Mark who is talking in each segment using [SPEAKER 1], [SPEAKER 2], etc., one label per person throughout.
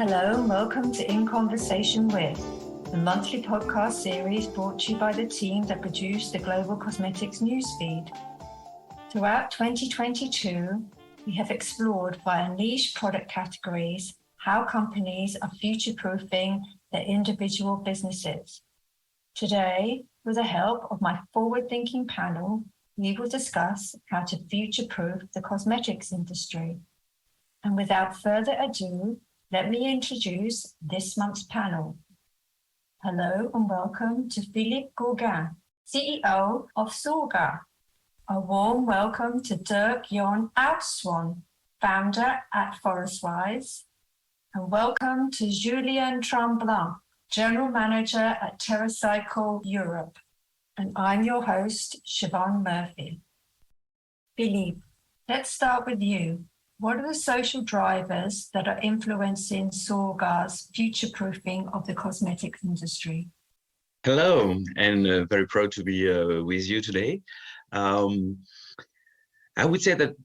[SPEAKER 1] Hello and welcome to In Conversation With, the monthly podcast series brought to you by the team that produced the Global Cosmetics newsfeed. Throughout 2022, we have explored via niche product categories how companies are future-proofing their individual businesses. Today, with the help of my forward-thinking panel, we will discuss how to future-proof the cosmetics industry. And without further ado, let me introduce this month's panel. Hello and welcome to Philippe Guguen, CEO of Oudshoorn. A warm welcome to Dirk-Jan Oudshoorn, founder at Forestwise. And welcome to Julien Tremblin, General Manager at Terracycle Europe. And I'm your host, Siobhan Murphy. Philippe, let's start with you. What are the social drivers that are influencing Oudshoorn's future-proofing of the cosmetics industry?
[SPEAKER 2] Hello, and very proud to be with you today. I would say that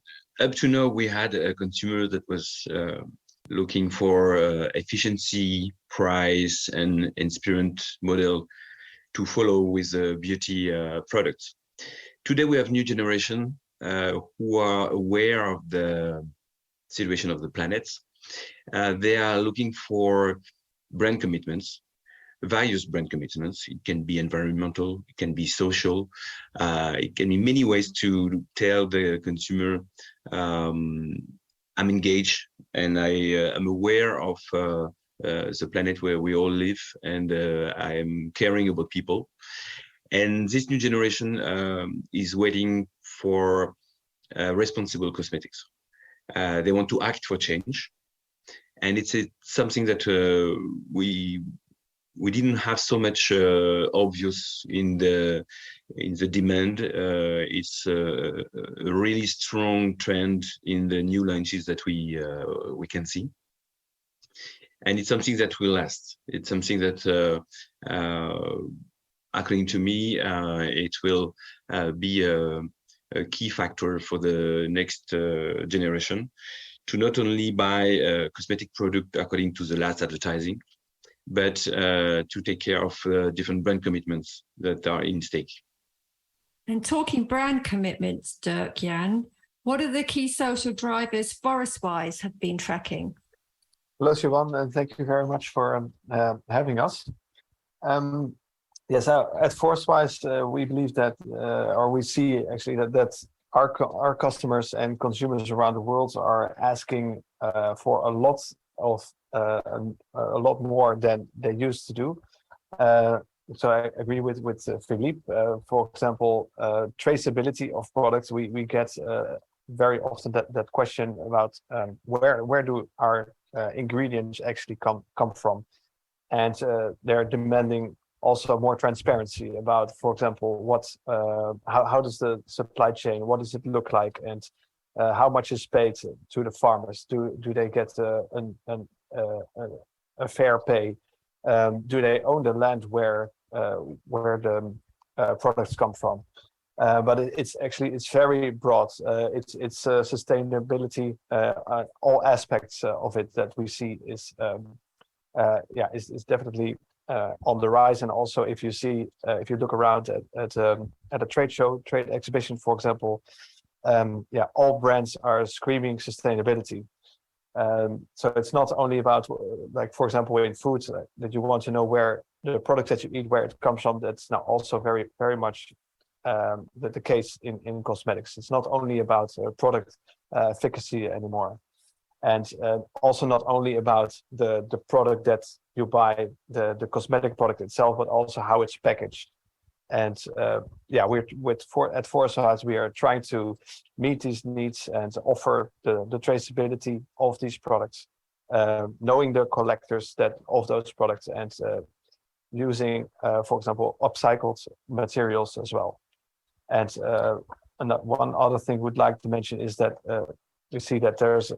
[SPEAKER 2] up to now, we had a consumer that was looking for efficiency, price, and inspirant model to follow with beauty products. Today, we have new generation who are aware of the situation of the planet. They are looking for brand commitments, various brand commitments. It can be environmental, it can be social, it can be many ways to tell the consumer, I'm engaged and I am aware of the planet where we all live, and I am caring about people. And this new generation is waiting for responsible cosmetics. They want to act for change, and it's something that we didn't have so much obvious in the demand. It's a really strong trend in the new launches that we can see, and it's something that will last. It's something that, according to me, it will be a key factor for the next generation to not only buy a cosmetic product according to the last advertising, but to take care of different brand commitments that are in stake.
[SPEAKER 1] And talking brand commitments, Dirk-Jan, what are the key social drivers Forestwise have been tracking?
[SPEAKER 3] Hello, Siobhan, and thank you very much for having us. Yes, at Forestwise, we believe that, or we see actually that our customers and consumers around the world are asking for a lot more than they used to do. So I agree with Philippe. For example, traceability of products. We get very often that question about where do our ingredients actually come from, and they're demanding also more transparency about, for example, how does the supply chain, what does it look like, and how much is paid to the farmers? Do they get a fair pay? Do they own the land where the products come from? But it's very broad. It's sustainability. All aspects of it that we see is definitely on the rise. And also, if you look around at a trade exhibition, for example, all brands are screaming sustainability. So it's not only about, like, for example, in food, that you want to know where the product that you eat, where it comes from. That's now also very, very much the case in cosmetics. It's not only about product efficacy anymore. And also not only about the product that you buy, the cosmetic product itself, but also how it's packaged. And at Forestwise, we are trying to meet these needs and offer the traceability of these products, knowing the collectors of those products, and using, for example, upcycled materials as well. And one other thing we'd like to mention is that we see that there's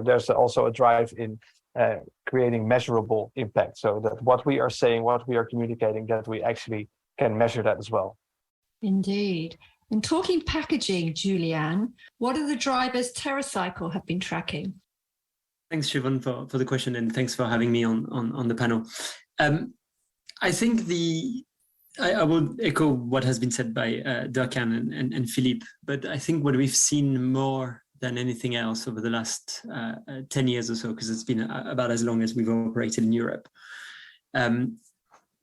[SPEAKER 3] there's also a drive in creating measurable impact, so that what we are saying, what we are communicating, that we actually can measure that as well.
[SPEAKER 1] Indeed. And talking packaging, Julien, what are the drivers Terracycle have been tracking?
[SPEAKER 4] Thanks, Siobhan, for the question, and thanks for having me on the panel. I think I will echo what has been said by Dirk-Jan and Philippe, but I think what we've seen more than anything else over the last 10 years or so, because it's been about as long as we've operated in Europe,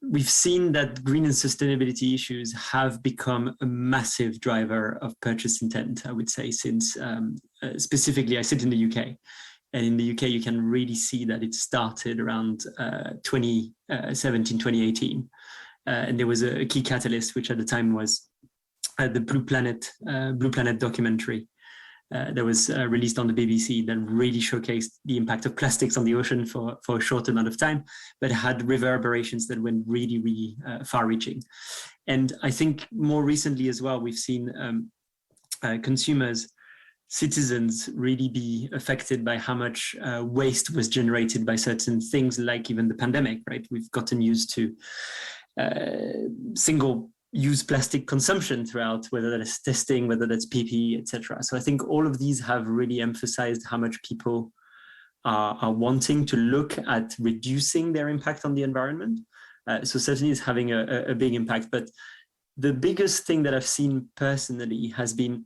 [SPEAKER 4] we've seen that green and sustainability issues have become a massive driver of purchase intent, I would say, since specifically I sit in the UK. And in the UK, you can really see that it started around 2017, 2018. And there was a key catalyst, which at the time was the Blue Planet documentary that was released on the BBC that really showcased the impact of plastics on the ocean for a short amount of time, but had reverberations that went really, really far-reaching. And I think more recently as well, we've seen consumers, citizens really be affected by how much waste was generated by certain things, like even the pandemic, right? We've gotten used to single-use plastic consumption throughout, whether that's testing, whether that's PPE, etc. So I think all of these have really emphasized how much people are wanting to look at reducing their impact on the environment. So certainly it's having a big impact. But the biggest thing that I've seen personally has been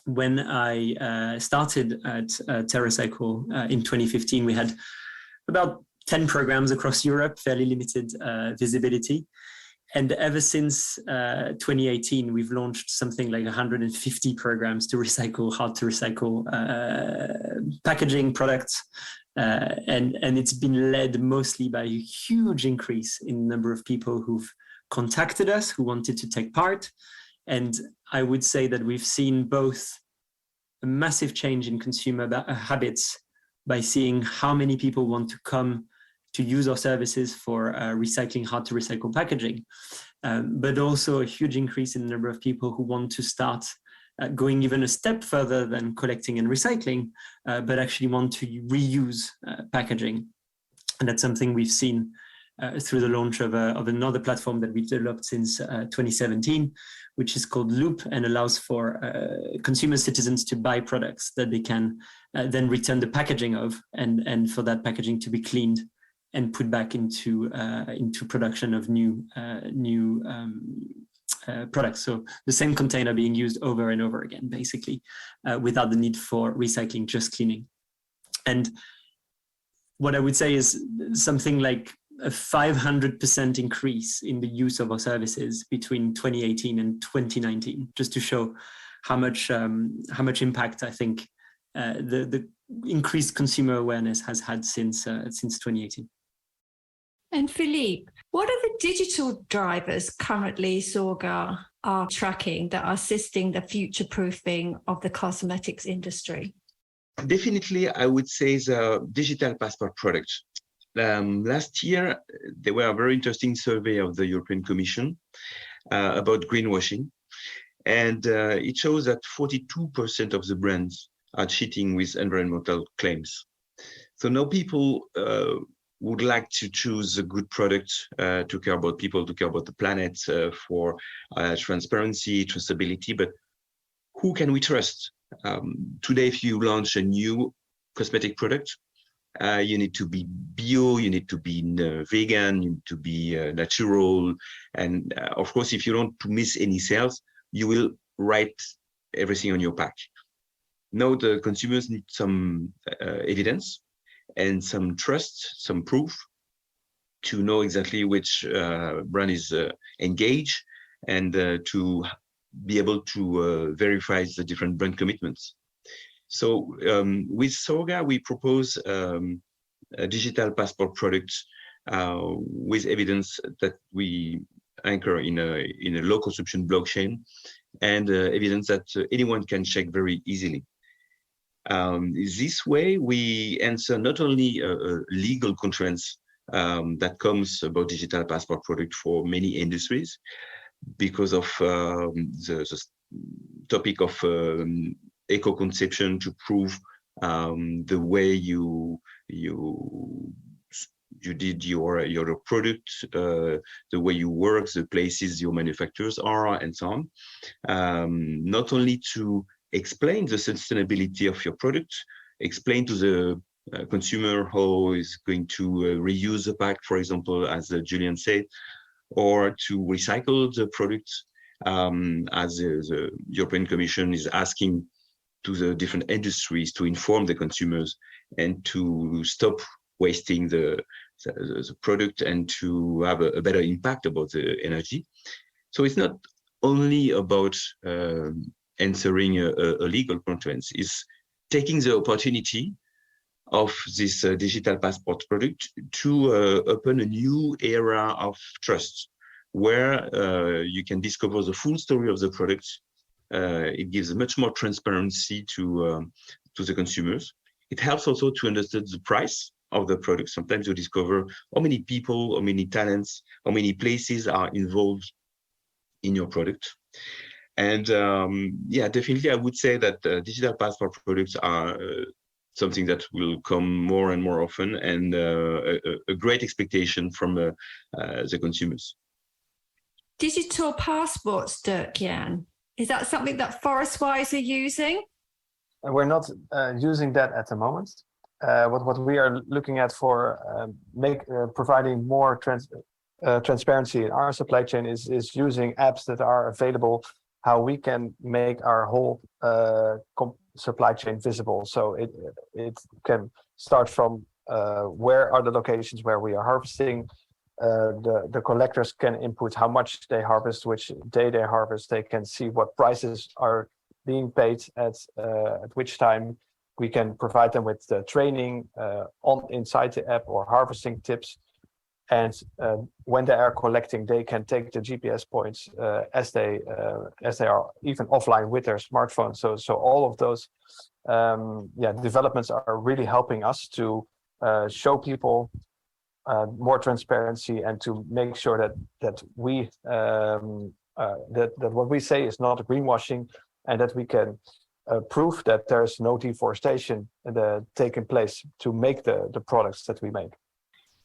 [SPEAKER 4] when I started at Terracycle in 2015, we had about 10 programs across Europe, fairly limited visibility. And ever since 2018, we've launched something like 150 programs to recycle, hard to recycle packaging products. And it's been led mostly by a huge increase in the number of people who've contacted us, who wanted to take part. And I would say that we've seen both a massive change in consumer habits by seeing how many people want to come to use our services for recycling hard to recycle packaging, but also a huge increase in the number of people who want to start going even a step further than collecting and recycling, but actually want to reuse packaging. And that's something we've seen through the launch of another platform that we've developed since 2017, which is called Loop, and allows for consumer citizens to buy products that they can then return the packaging of, and for that packaging to be cleaned and put back into production of new products. So the same container being used over and over again, basically, without the need for recycling, just cleaning. And what I would say is something like a 500% increase in the use of our services between 2018 and 2019, just to show how much impact I think the increased consumer awareness has had since 2018.
[SPEAKER 1] And Philippe, what are the digital drivers currently Sorga are tracking that are assisting the future-proofing of the cosmetics industry?
[SPEAKER 2] Definitely, I would say the digital passport product. Last year, there were a very interesting survey of the European Commission about greenwashing. And it shows that 42% of the brands are cheating with environmental claims. So now people would like to choose a good product to care about people, to care about the planet, for transparency, traceability. But who can we trust? Today, if you launch a new cosmetic product, you need to be bio, you need to be vegan, you need to be natural. And of course, if you don't want to miss any sales, you will write everything on your pack. Now the consumers need some evidence and some trust, some proof to know exactly which brand is engaged, and to be able to verify the different brand commitments. So with Sorga, we propose a digital passport product with evidence that we anchor in a low consumption blockchain, and evidence that anyone can check very easily. This way, we answer not only legal constraints that comes about digital passport product for many industries, because of the topic of eco-conception, to prove the way you did your product, the way you work, the places your manufacturers are, and so on. Not only to explain the sustainability of your product, explain to the consumer who is going to reuse the pack, for example, as Julien said, or to recycle the product, as the European Commission is asking to the different industries to inform the consumers and to stop wasting the product and to have a better impact about the energy. So it's not only about answering a legal constraints, it's taking the opportunity of this digital passport product to open a new era of trust, where you can discover the full story of the product. It gives much more transparency to the consumers. It helps also to understand the price of the product. Sometimes you discover how many people, how many talents, how many places are involved in your product. And yeah, definitely I would say that digital passport products are something that will come more and more often, and a great expectation from the consumers.
[SPEAKER 1] Digital passports, Dirk-Jan, is that something that Forestwise are using?
[SPEAKER 3] We're not using that at the moment. What we are looking at for providing more transparency in our supply chain is using apps that are available, how we can make our whole supply chain visible. So it can start from where are the locations where we are harvesting. The collectors can input how much they harvest, which day they harvest. They can see what prices are being paid at which time. We can provide them with the training inside the app or harvesting tips. And when they are collecting, they can take the GPS points as they are even offline with their smartphone. So all of those developments are really helping us to show people more transparency and to make sure that what we say is not greenwashing, and that we can prove that there's no deforestation taking place to make the products that we make.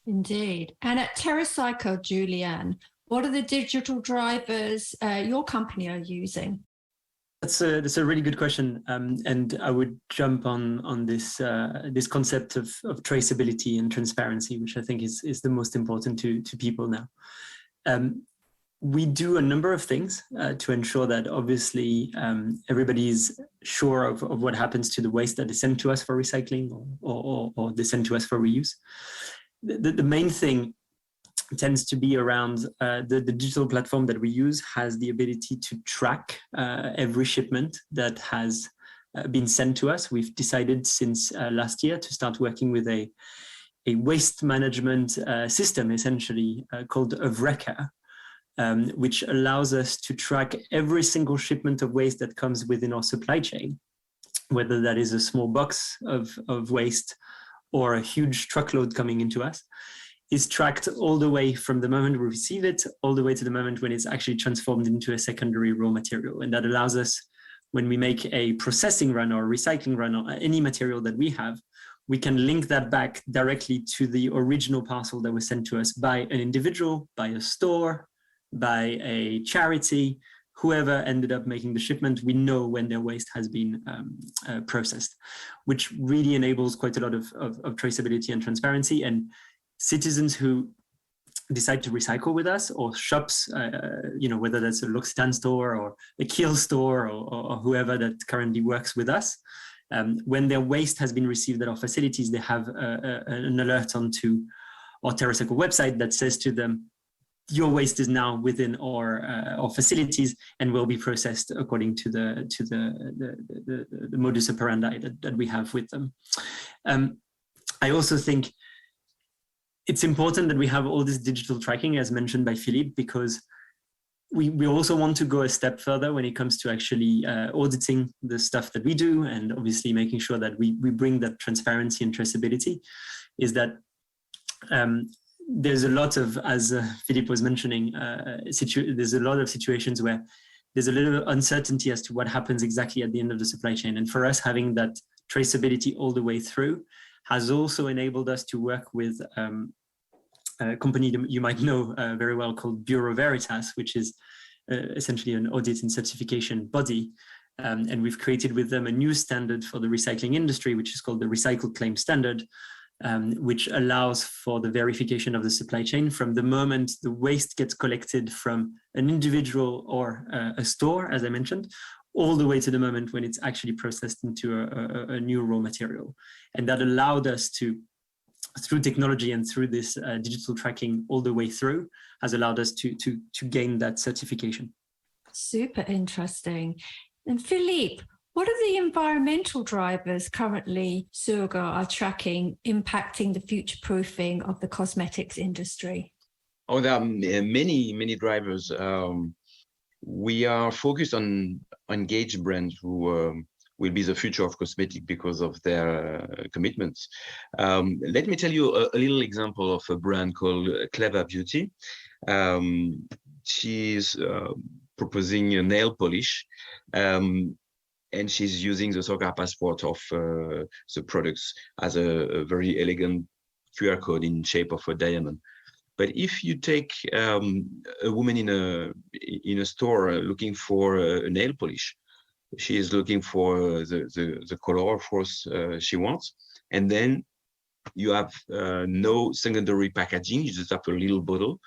[SPEAKER 1] Indeed. And at Terracycle, Julien, what are the digital drivers your company are using?
[SPEAKER 4] That's a really good question, and I would jump on this concept of traceability and transparency, which I think is the most important to people now. We do a number of things to ensure that obviously everybody is sure of what happens to the waste that is sent to us for recycling or they send to us for reuse. The main thing tends to be around the digital platform that we use has the ability to track every shipment that has been sent to us. We've decided since last year to start working with a waste management system, essentially called Eureka, which allows us to track every single shipment of waste that comes within our supply chain, whether that is a small box of waste or a huge truckload coming into us, is tracked all the way from the moment we receive it, all the way to the moment when it's actually transformed into a secondary raw material. And that allows us, when we make a processing run or a recycling run on any material that we have, we can link that back directly to the original parcel that was sent to us by an individual, by a store, by a charity, whoever ended up making the shipment. We know when their waste has been processed, which really enables quite a lot of traceability and transparency. And citizens who decide to recycle with us, or shops, whether that's a L'Occitane store or a Kiel store or whoever that currently works with us, when their waste has been received at our facilities, they have an alert onto our Terracycle website that says to them, your waste is now within our facilities and will be processed according to the modus operandi that we have with them. I also think it's important that we have all this digital tracking, as mentioned by Philippe, because we also want to go a step further when it comes to actually auditing the stuff that we do, and obviously making sure that we bring that transparency and traceability. Is that there's a lot of, as Philippe was mentioning, there's a lot of situations where there's a little uncertainty as to what happens exactly at the end of the supply chain. And for us, having that traceability all the way through has also enabled us to work with a company that you might know very well called Bureau Veritas, which is essentially an audit and certification body And we've created with them a new standard for the recycling industry, which is called the Recycle Claim Standard, which allows for the verification of the supply chain from the moment the waste gets collected from an individual or a store, as I mentioned, all the way to the moment when it's actually processed into a new raw material. And that allowed us to, through technology and through this digital tracking all the way through, has allowed us to gain that certification.
[SPEAKER 1] Super interesting. And Philippe, what are the environmental drivers currently Surga are tracking impacting the future proofing of the cosmetics industry?
[SPEAKER 2] Oh, there are many drivers. We are focused on engaged brands who will be the future of cosmetic because of their commitments. Let me tell you a little example of a brand called Clever Beauty. She's proposing a nail polish, and she's using the Surga passport of the products as a very elegant QR code in shape of a diamond. But if you take a woman in a store looking for a nail polish, she is looking for the color, of course, she wants, and then you have no secondary packaging. You just have a little bottle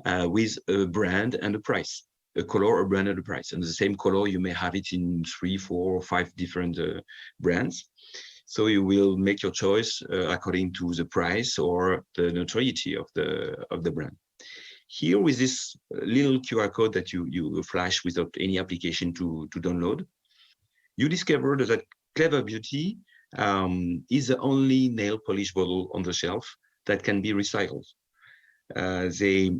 [SPEAKER 2] with a brand and a price, a color, a brand, and a price. And the same color, you may have it in 3, 4, or 5 different brands. So you will make your choice according to the price or the notoriety of the brand. Here, with this little QR code that you flash without any application to download, you discover that Clever Beauty is the only nail polish bottle on the shelf that can be recycled. They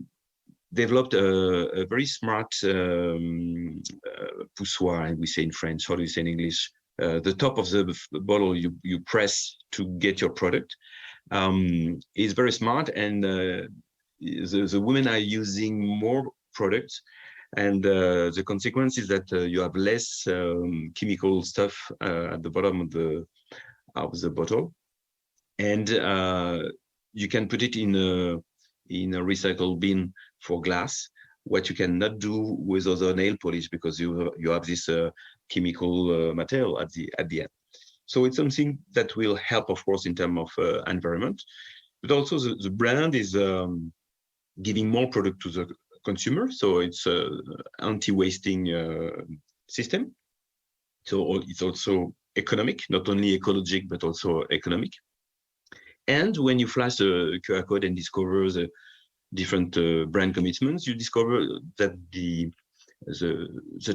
[SPEAKER 2] developed a very smart poussoir, we say in French. How do you say in English? The top of the bottle you press to get your product is very smart, and the women are using more products, and the consequence is that you have less chemical stuff at the bottom of the bottle, and you can put it in a recycle bin for glass, what you cannot do with other nail polish because you have this chemical material at the end. So it's something that will help, of course, in terms of environment, but also the brand is giving more product to the consumer. So it's anti-wasting system. So it's also economic, not only ecologic, but also economic. And when you flash the QR code and discover the different brand commitments, you discover that the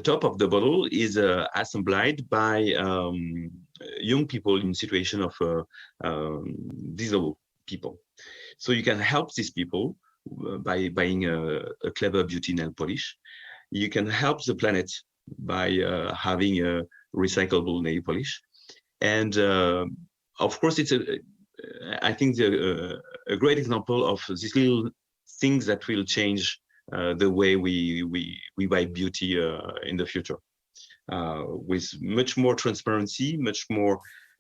[SPEAKER 2] top of the bottle is assembled by young people in situation of disabled people. So you can help these people by buying a Clever Beauty nail polish. You can help the planet by having a recyclable nail polish. And of course, it's I think a great example of these little things that will change the way we buy beauty in the future, with much more transparency, much more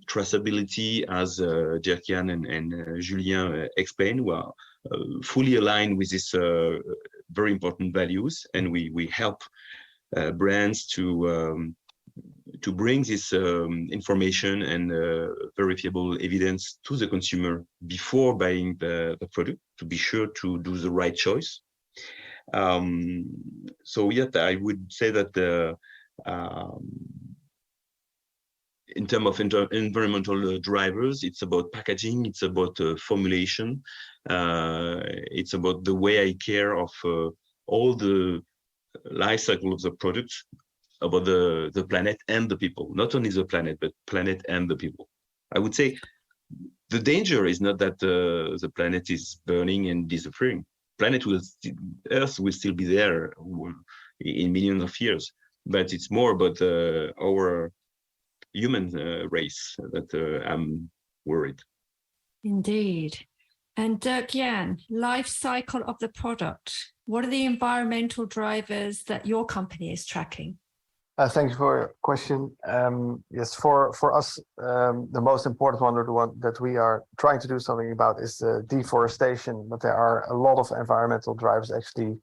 [SPEAKER 2] traceability, as Dirk-Jan and Julien explained. We are fully aligned with these very important values, and we help brands to bring this information and verifiable evidence to the consumer before buying the product, to be sure to do the right choice. So yet I would say that in terms of environmental drivers, it's about packaging, it's about formulation, it's about the way I care of all the life cycle of the product, about the planet and the people, not only the planet, but planet and the people. I would say the danger is not that the planet is burning and disappearing. Earth will still be there in millions of years, but it's more about our human race that I'm worried.
[SPEAKER 1] Indeed. And Dirk-Jan, life cycle of the product. What are the environmental drivers that your company is tracking?
[SPEAKER 3] Thank you for your question. Yes, for us, the most important one, or the one that we are trying to do something about, is deforestation. But there are a lot of environmental drivers actually,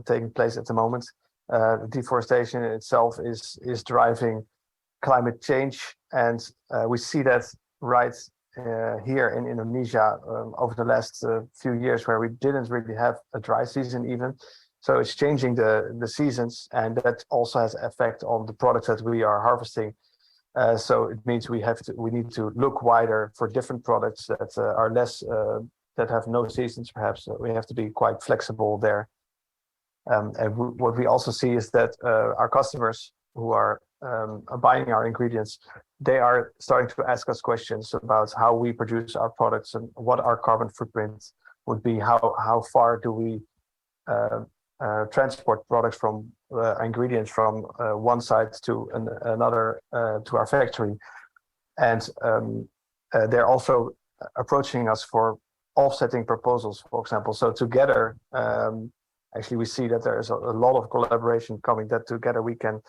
[SPEAKER 3] taking place at the moment. Deforestation itself is driving climate change, and we see that right here in Indonesia over the last few years, where we didn't really have a dry season even. So it's changing the seasons, and that also has effect on the products that we are harvesting. So it means we need to look wider for different products that are less that have no seasons. Perhaps we have to be quite flexible there. What we also see is that our customers who are buying our ingredients, they are starting to ask us questions about how we produce our products and what our carbon footprint would be. How far do we transport products from ingredients from one site to another to our factory, and they're also approaching us for offsetting proposals, for example. So together, actually, we see that there is a lot of collaboration coming. That together we can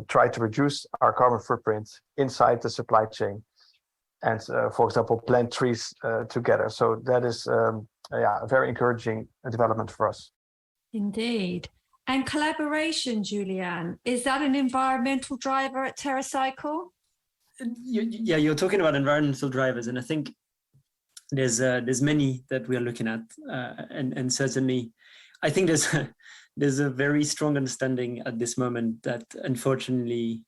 [SPEAKER 3] try to reduce our carbon footprint inside the supply chain, and for example, plant trees together. So that is a very encouraging development for us.
[SPEAKER 1] Indeed. And collaboration, Julien, is that an environmental driver at Terracycle?
[SPEAKER 4] You're talking about environmental drivers, and I think there's many that we are looking at, and certainly, I think there's a very strong understanding at this moment that unfortunately,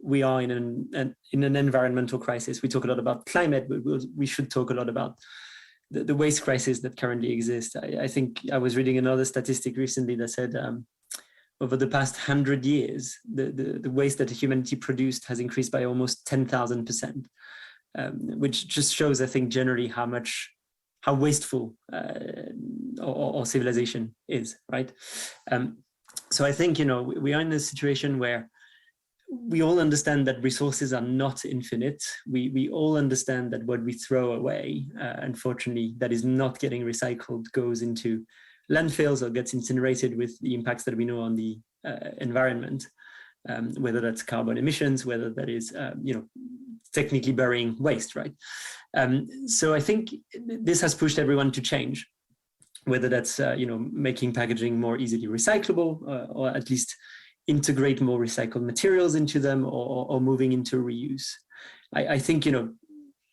[SPEAKER 4] we are in an environmental crisis. We talk a lot about climate, but we should talk a lot about the waste crisis that currently exists. I think I was reading another statistic recently that said over the past 100 years, the waste that humanity produced has increased by almost 10,000%, which just shows, I think, generally how wasteful our civilization is, right? So I think, we are in a situation where we all understand that resources are not infinite. We all understand that what we throw away, unfortunately, that is not getting recycled, goes into landfills or gets incinerated with the impacts that we know on the environment, whether that's carbon emissions, whether that is, technically burying waste, right? So I think this has pushed everyone to change, whether that's, making packaging more easily recyclable, or at least integrate more recycled materials into them, or moving into reuse. I think,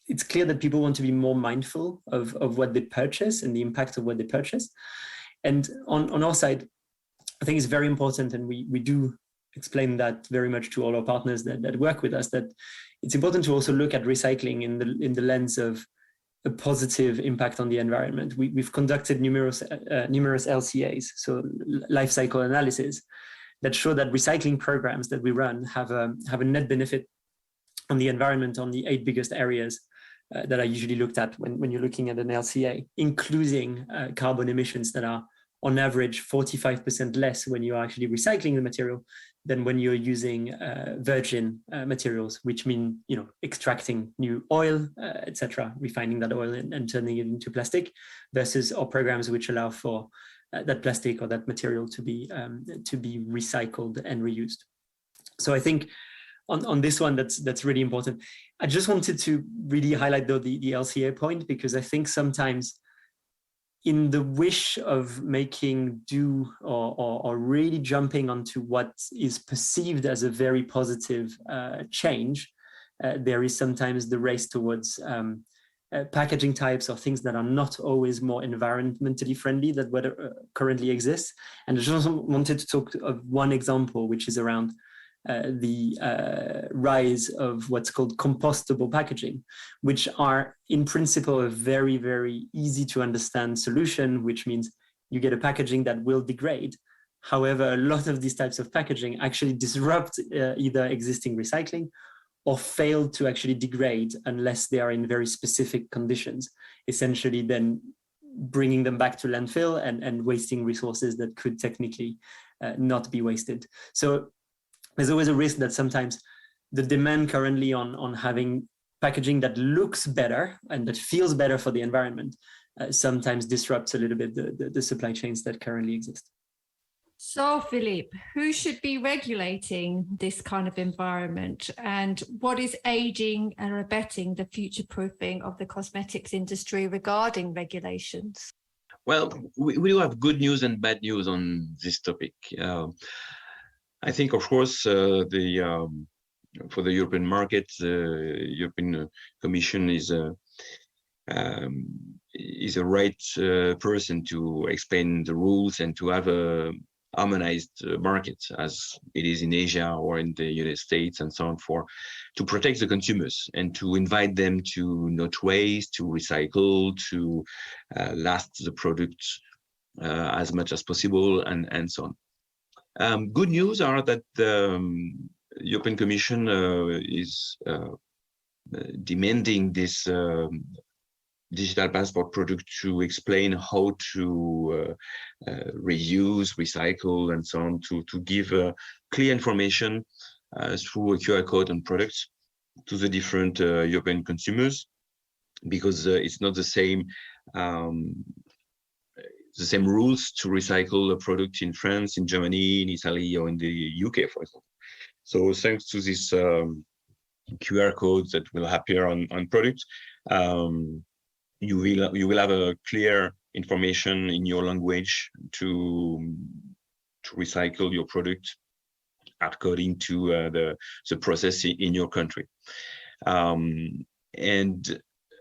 [SPEAKER 4] it's clear that people want to be more mindful of what they purchase and the impact of what they purchase. And on our side, I think it's very important, and we do explain that very much to all our partners that work with us, that it's important to also look at recycling in the lens of a positive impact on the environment. We've conducted numerous LCAs, so life cycle analysis, that show that recycling programs that we run have a net benefit on the environment on the 8 biggest areas that are usually looked at when you're looking at an LCA, including carbon emissions that are on average 45% less when you're actually recycling the material than when you're using virgin materials, which mean, extracting new oil, etc., refining that oil and turning it into plastic, versus our programs which allow for that plastic or that material to be recycled and reused. So I think on this one, that's really important. I just wanted to really highlight though the LCA point, because I think sometimes in the wish of making do or really jumping onto what is perceived as a very positive change, there is sometimes the race towards packaging types or things that are not always more environmentally friendly than what currently exists. And I just wanted to talk of one example, which is around the rise of what's called compostable packaging, which are in principle a very, very easy to understand solution, which means you get a packaging that will degrade. However, a lot of these types of packaging actually disrupt either existing recycling or fail to actually degrade unless they are in very specific conditions, essentially then bringing them back to landfill and wasting resources that could technically not be wasted. So there's always a risk that sometimes the demand currently on having packaging that looks better and that feels better for the environment sometimes disrupts a little bit the supply chains that currently exist.
[SPEAKER 1] So, Philippe, who should be regulating this kind of environment, and what is aiding and abetting the future-proofing of the cosmetics industry regarding regulations?
[SPEAKER 2] Well, we do have good news and bad news on this topic. I think, of course, for the European market, the European Commission is a right person to explain the rules and to have a harmonized market as it is in Asia or in the United States and so on, to protect the consumers and to invite them to not waste, to recycle, to last the product as much as possible, and so on. Good news are that the European Commission is demanding this digital passport product to explain how to reuse, recycle, and so on, to give clear information through a QR code on products to the different European consumers, because it's not the same rules to recycle a product in France, in Germany, in Italy, or in the UK, for example. So thanks to this QR code that will appear on products, you will have a clear information in your language to recycle your product according to the process in your country. And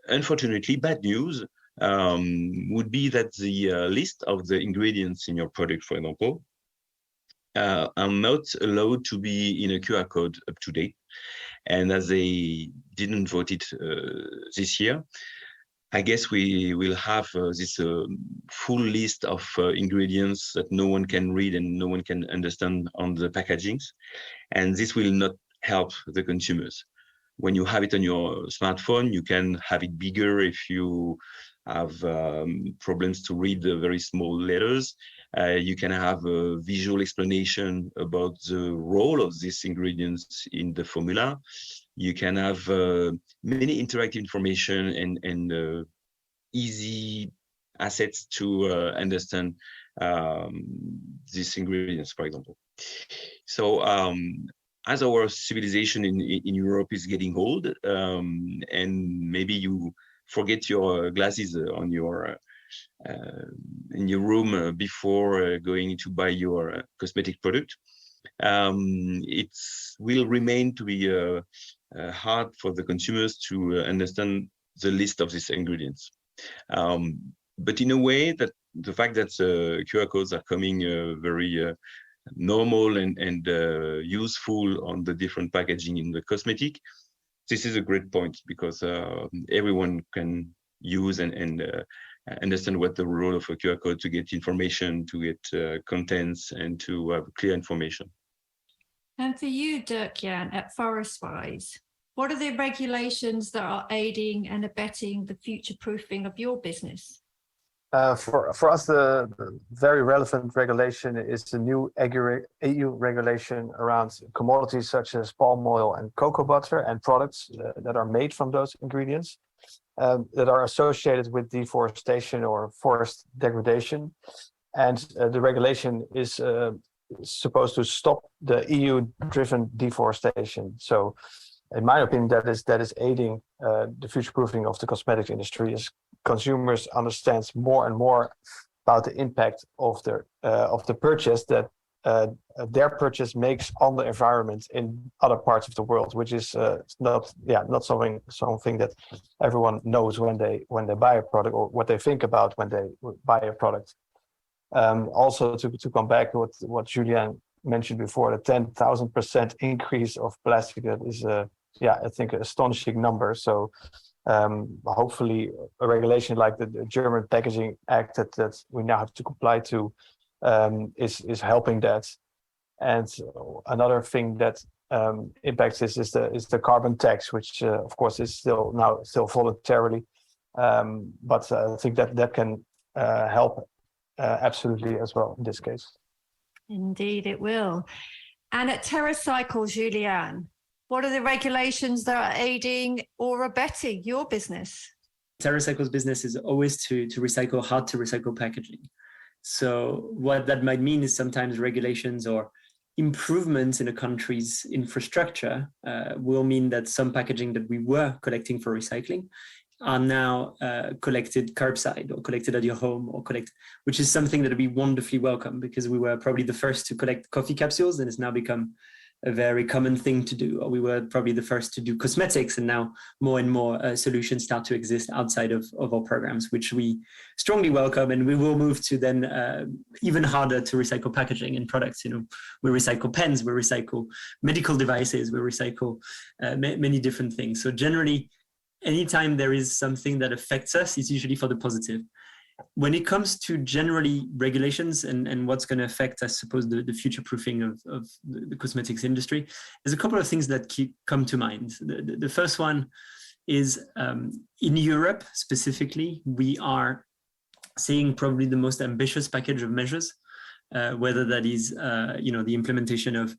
[SPEAKER 2] unfortunately, bad news would be that the list of the ingredients in your product, for example, are not allowed to be in a QR code up to date. And as they didn't vote it this year, I guess we will have this full list of ingredients that no one can read and no one can understand on the packagings. And this will not help the consumers. When you have it on your smartphone, you can have it bigger if you have problems to read the very small letters. You can have a visual explanation about the role of these ingredients in the formula. You can have many interactive information and easy assets to understand these ingredients, for example. So as our civilization in Europe is getting old, and maybe you forget your glasses on your in your room before going to buy your cosmetic product, it will remain to be hard for the consumers to understand the list of these ingredients. But in a way, that the fact that QR codes are coming very normal and useful on the different packaging in the cosmetic, this is a great point, because everyone can use and understand what the role of a QR code to get information, to get contents, and to have clear information.
[SPEAKER 1] And for you, Dirk-Jan, at Forestwise, what are the regulations that are aiding and abetting the future-proofing of your business?
[SPEAKER 3] For us, the very relevant regulation is the new EU regulation around commodities such as palm oil and cocoa butter and products that are made from those ingredients that are associated with deforestation or forest degradation. And the regulation is supposed to stop the EU-driven deforestation. So, in my opinion, that is aiding the future-proofing of the cosmetics industry, as consumers understand more and more about the impact of the purchase that their purchase makes on the environment in other parts of the world, which is not something that everyone knows when they buy a product, or what they think about when they buy a product. Also, to come back to what Julien mentioned before, the 10,000% increase of plastic, that is I think an astonishing number. So hopefully a regulation like the German Packaging Act that we now have to comply to is helping that. And another thing that impacts this is the carbon tax, which of course is still voluntarily, but I think that can help absolutely as well in this case.
[SPEAKER 1] Indeed, it will. And at Terracycle, Julien, what are the regulations that are aiding or abetting your business?
[SPEAKER 4] Terracycle's business is always to recycle hard to recycle packaging. So what that might mean is sometimes regulations or improvements in a country's infrastructure will mean that some packaging that we were collecting for recycling are now collected curbside or collected at your home or which is something that we wonderfully welcome, because we were probably the first to collect coffee capsules, and it's now become a very common thing to do. Or we were probably the first to do cosmetics, and now more and more solutions start to exist outside of our programs, which we strongly welcome. And we will move to then even harder to recycle packaging and products. We recycle pens, we recycle medical devices, we recycle many different things. So generally, anytime there is something that affects us, it's usually for the positive. When it comes to generally regulations and what's going to affect, I suppose, the future proofing of the cosmetics industry, there's a couple of things that come to mind. The first one is in Europe specifically, we are seeing probably the most ambitious package of measures, whether that is the implementation of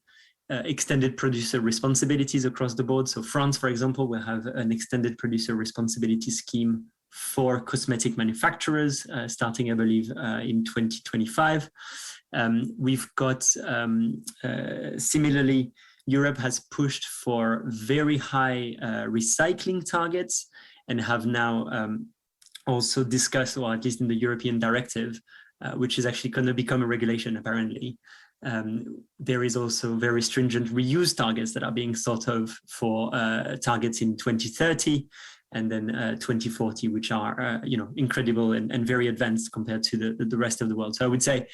[SPEAKER 4] extended producer responsibilities across the board. So France, for example, will have an extended producer responsibility scheme for cosmetic manufacturers, starting, I believe, in 2025. We've got, similarly, Europe has pushed for very high recycling targets, and have now also discussed, or at least in the European directive, which is actually going to become a regulation, apparently. There is also very stringent reuse targets that are being thought of for targets in 2030. And then 2040, which are incredible and very advanced compared to the rest of the world. So I would say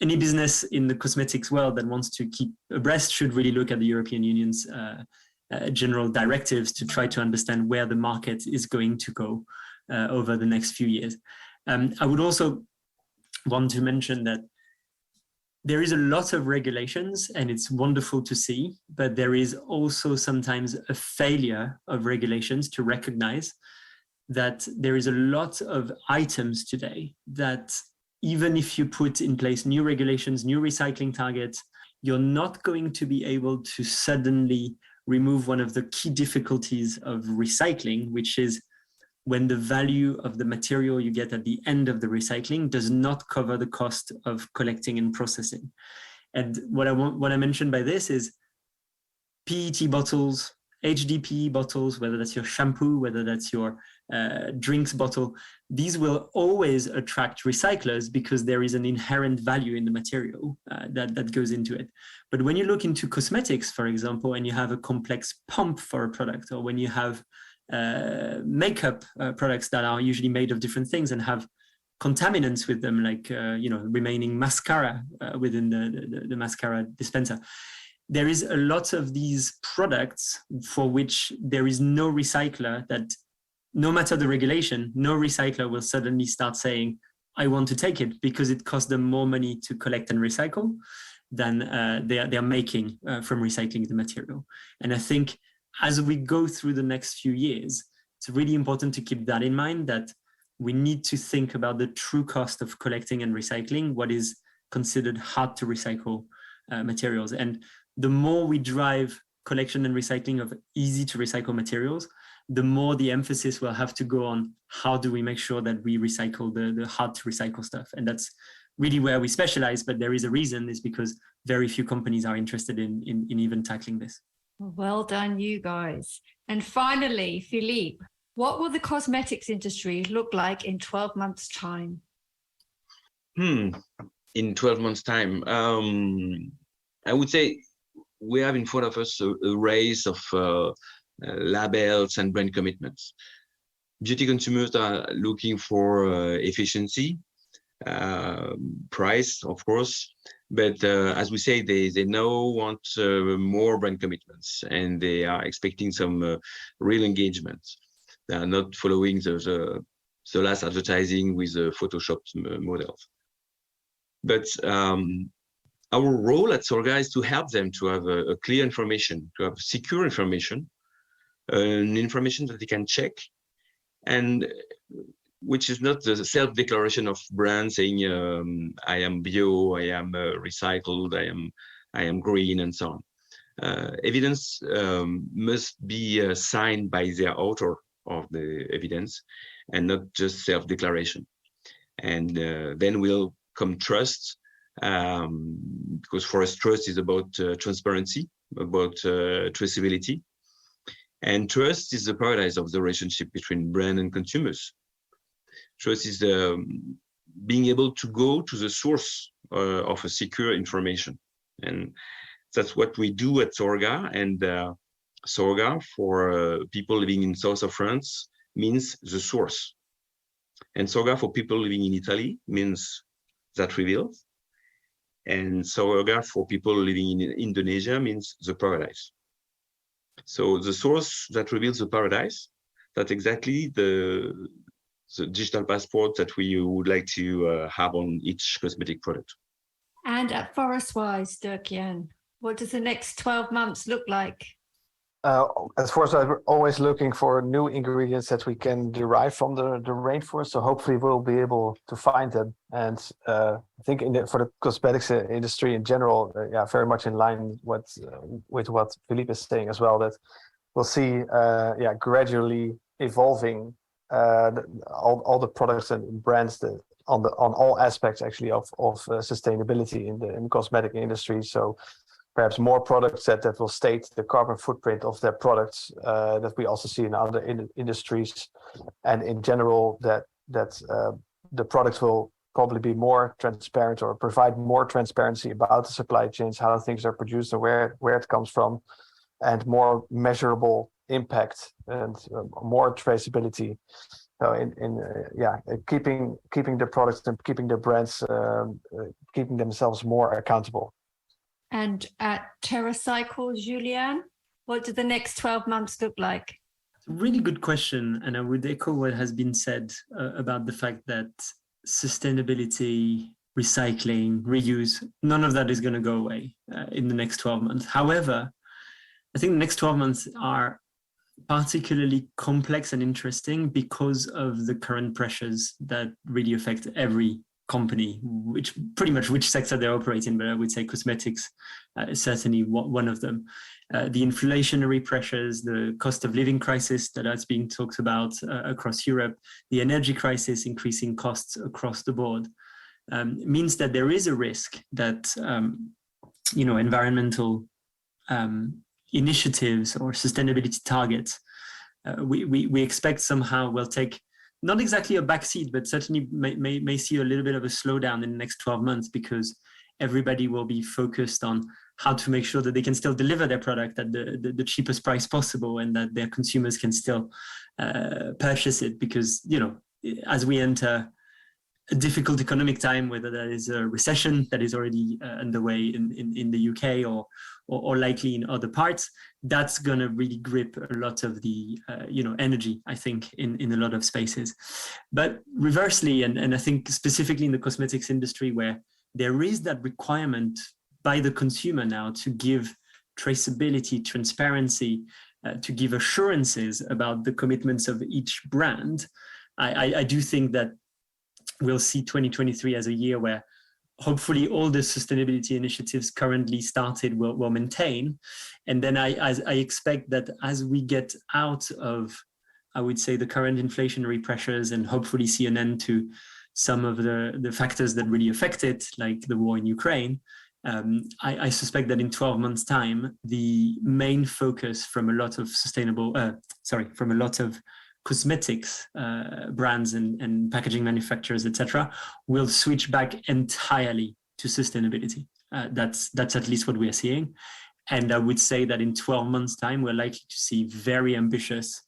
[SPEAKER 4] any business in the cosmetics world that wants to keep abreast should really look at the European Union's general directives to try to understand where the market is going to go over the next few years. I would also want to mention that there is a lot of regulations, and it's wonderful to see, but there is also sometimes a failure of regulations to recognize that there is a lot of items today that even if you put in place new regulations, new recycling targets, you're not going to be able to suddenly remove one of the key difficulties of recycling, which is when the value of the material you get at the end of the recycling does not cover the cost of collecting and processing. And what I mentioned by this is PET bottles, HDPE bottles, whether that's your shampoo, whether that's your drinks bottle, these will always attract recyclers because there is an inherent value in the material that goes into it. But when you look into cosmetics, for example, and you have a complex pump for a product, or when you have makeup products that are usually made of different things and have contaminants with them, like remaining mascara within the mascara dispenser. There is a lot of these products for which there is no recycler that, no matter the regulation, no recycler will suddenly start saying, I want to take it, because it costs them more money to collect and recycle than they're making from recycling the material. And I think as we go through the next few years, it's really important to keep that in mind, that we need to think about the true cost of collecting and recycling what is considered hard to recycle materials. And the more we drive collection and recycling of easy to recycle materials, the more the emphasis will have to go on how do we make sure that we recycle the hard to recycle stuff. And that's really where we specialize, but there is a reason, is because very few companies are interested in even tackling this.
[SPEAKER 1] Well done, you guys. And finally, Philippe, what will the cosmetics industry look like in 12 months' time?
[SPEAKER 2] In 12 months' time, I would say we have in front of us a race of labels and brand commitments. Beauty consumers are looking for efficiency, price, of course, but as we say, they now want more brand commitments, and they are expecting some real engagement. They are not following the last advertising with photoshopped models. But our role at Solga is to help them to have a clear information, to have secure information, information that they can check, and which is not the self-declaration of brands saying I am bio, I am recycled, I am green, and so on. Evidence must be signed by the author of the evidence, and not just self-declaration. And then will come trust, because for us trust is about transparency, about traceability. And trust is the paradise of the relationship between brand and consumers. Trust is being able to go to the source of a secure information. And that's what we do at Sorga. And Sorga, for people living in south of France, means the source. And Sorga, for people living in Italy, means that reveals. And Sorga, for people living in Indonesia, means the paradise. So the source that reveals the paradise, that's exactly the digital passport that we would like to have on each cosmetic product.
[SPEAKER 1] And at Forestwise, Dirk-Jan, what does the next 12 months look like?
[SPEAKER 3] As Forestwise, we're always looking for new ingredients that we can derive from the rainforest. So hopefully we'll be able to find them. And I think for the cosmetics industry in general, very much in line with what Philippe is saying as well, that we'll see gradually evolving all the products and brands that on all aspects actually of sustainability in the cosmetic industry. So perhaps more products that will state the carbon footprint of their products that we also see in other industries, and in general that the products will probably be more transparent or provide more transparency about the supply chains, how things are produced and where it comes from, and more measurable impact and more traceability. So keeping the products and keeping the brands keeping themselves more accountable.
[SPEAKER 1] And at Terracycle, Julien, what do the next 12 months look like?
[SPEAKER 4] Really good question. And I would echo what has been said about the fact that sustainability, recycling, reuse, none of that is going to go away in the next 12 months. However, I think the next 12 months are particularly complex and interesting because of the current pressures that really affect every company, which sector they operate in, but I would say cosmetics is certainly one of them. The inflationary pressures, the cost of living crisis that is being talked about across Europe, the energy crisis, increasing costs across the board, means that there is a risk that environmental initiatives or sustainability targets we expect somehow will take not exactly a backseat, but certainly may see a little bit of a slowdown in the next 12 months because everybody will be focused on how to make sure that they can still deliver their product at the cheapest price possible and that their consumers can still purchase it. Because, as we enter a difficult economic time, whether that is a recession that is already underway in the UK or likely in other parts, that's going to really grip a lot of the energy, I think, in a lot of spaces. But reversely, and I think specifically in the cosmetics industry, where there is that requirement by the consumer now to give traceability, transparency, to give assurances about the commitments of each brand, I do think that we'll see 2023 as a year where hopefully all the sustainability initiatives currently started will maintain. And then I expect that as we get out of, I would say, the current inflationary pressures and hopefully see an end to some of the factors that really affect it, like the war in Ukraine, I suspect that in 12 months' time, the main focus from a lot of cosmetics brands and packaging manufacturers, etc., will switch back entirely to sustainability. That's at least what we are seeing. And I would say that in 12 months' time, we're likely to see very ambitious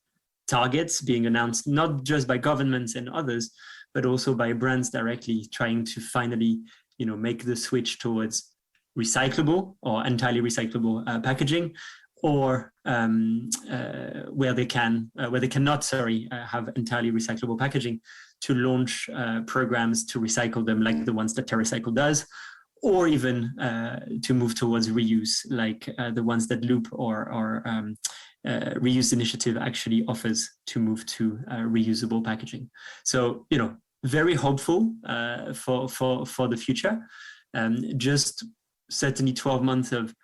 [SPEAKER 4] targets being announced, not just by governments and others, but also by brands directly trying to finally, make the switch towards recyclable or entirely recyclable packaging, or where they cannot have entirely recyclable packaging, to launch programs to recycle them, like the ones that Terracycle does, or even to move towards reuse, like the ones that Loop or Reuse Initiative actually offers to move to reusable packaging. So, very hopeful for the future. Just certainly 12 months of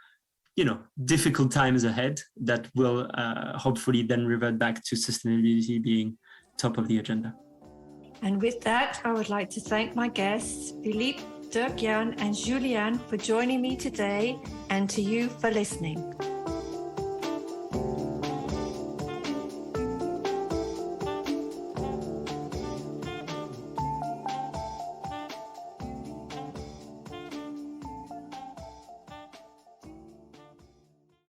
[SPEAKER 4] difficult times ahead that will hopefully then revert back to sustainability being top of the agenda.
[SPEAKER 1] And with that, I would like to thank my guests, Philippe, Dirk-Jan and Julien, for joining me today, and to you for listening.